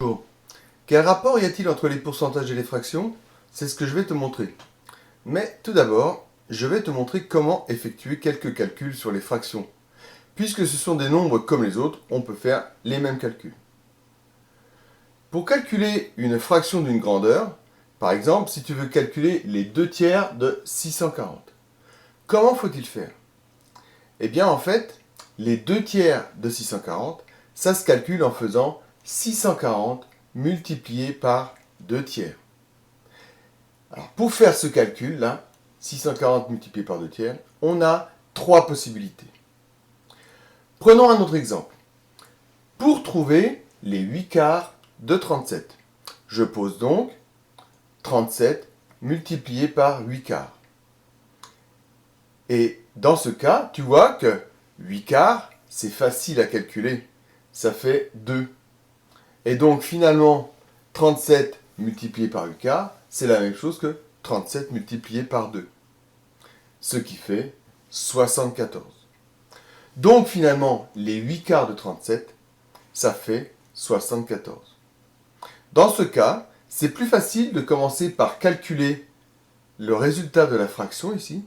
Bonjour. Quel rapport y a-t-il entre les pourcentages et les fractions? C'est ce que je vais te montrer. Mais tout d'abord, je vais te montrer comment effectuer quelques calculs sur les fractions. Puisque ce sont des nombres comme les autres, on peut faire les mêmes calculs. Pour calculer une fraction d'une grandeur, par exemple, si tu veux calculer les 2 tiers de 640, comment faut-il faire? Eh bien, en fait, les 2 tiers de 640, ça se calcule en faisant 640 multiplié par 2 tiers. Alors, pour faire ce calcul-là, 640 multiplié par 2 tiers, on a 3 possibilités. Prenons un autre exemple. Pour trouver les 8 quarts de 37, je pose donc 37 multiplié par 8 quarts. Et dans ce cas, tu vois que 8 quarts, c'est facile à calculer. Ça fait 2. Et donc finalement, 37 multiplié par 8 quarts, c'est la même chose que 37 multiplié par 2. Ce qui fait 74. Donc finalement, les 8 quarts de 37, ça fait 74. Dans ce cas, c'est plus facile de commencer par calculer le résultat de la fraction ici,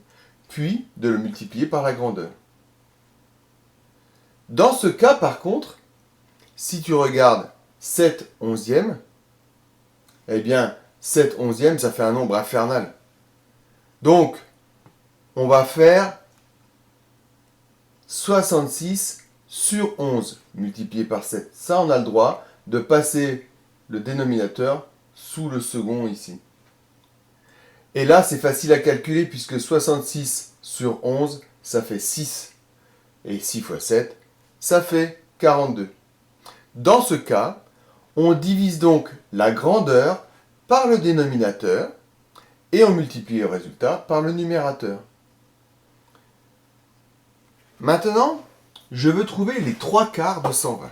puis de le multiplier par la grandeur. Dans ce cas, par contre, si tu regardes 7 onzièmes, eh bien, 7 onzièmes, ça fait un nombre infernal. Donc, on va faire 66 sur 11 multiplié par 7. Ça, on a le droit de passer le dénominateur sous le second ici. Et là, c'est facile à calculer puisque 66 sur 11, ça fait 6. Et 6 fois 7, ça fait 42. Dans ce cas, on divise donc la grandeur par le dénominateur et on multiplie le résultat par le numérateur. Maintenant, je veux trouver les 3 quarts de 120.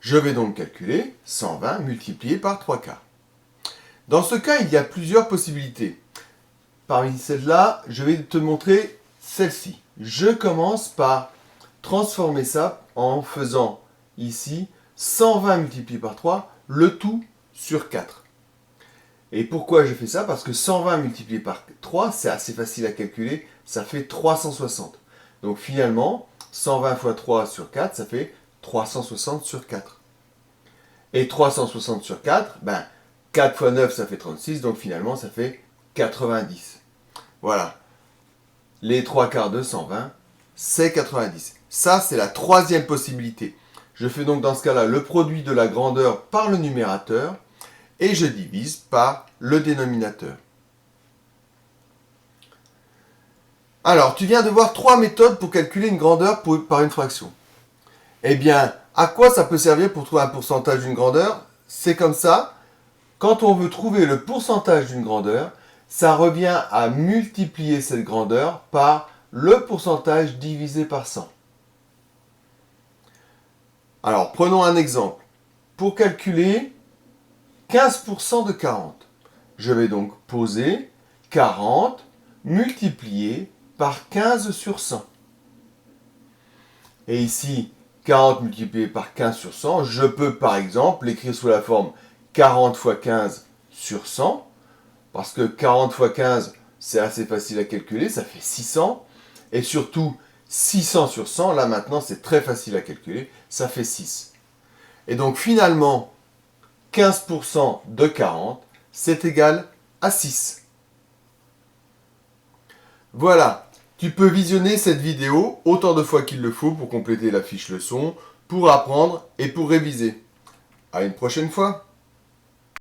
Je vais donc calculer 120 multiplié par 3 quarts. Dans ce cas, il y a plusieurs possibilités. Parmi celles-là, je vais te montrer celle-ci. Je commence par transformer ça en faisant ici 120 multiplié par 3, le tout sur 4. Et pourquoi je fais ça? Parce que 120 multiplié par 3, c'est assez facile à calculer, ça fait 360. Donc finalement, 120 fois 3 sur 4, ça fait 360 sur 4. Et 360 sur 4, 4 fois 9, ça fait 36, donc finalement, ça fait 90. Voilà. Les 3 quarts de 120, c'est 90. Ça, c'est la troisième possibilité. Je fais donc dans ce cas-là le produit de la grandeur par le numérateur et je divise par le dénominateur. Alors, tu viens de voir 3 méthodes pour calculer une grandeur par une fraction. Eh bien, à quoi ça peut servir pour trouver un pourcentage d'une grandeur? C'est comme ça. Quand on veut trouver le pourcentage d'une grandeur, ça revient à multiplier cette grandeur par le pourcentage divisé par 100. Alors, prenons un exemple. Pour calculer 15% de 40, je vais donc poser 40 multiplié par 15 sur 100. Et ici, 40 multiplié par 15 sur 100, je peux par exemple l'écrire sous la forme 40 fois 15 sur 100, parce que 40 fois 15, c'est assez facile à calculer, ça fait 600, et surtout 600 sur 100, là maintenant c'est très facile à calculer, ça fait 6. Et donc finalement, 15% de 40, c'est égal à 6. Voilà, tu peux visionner cette vidéo autant de fois qu'il le faut pour compléter la fiche leçon, pour apprendre et pour réviser. À une prochaine fois.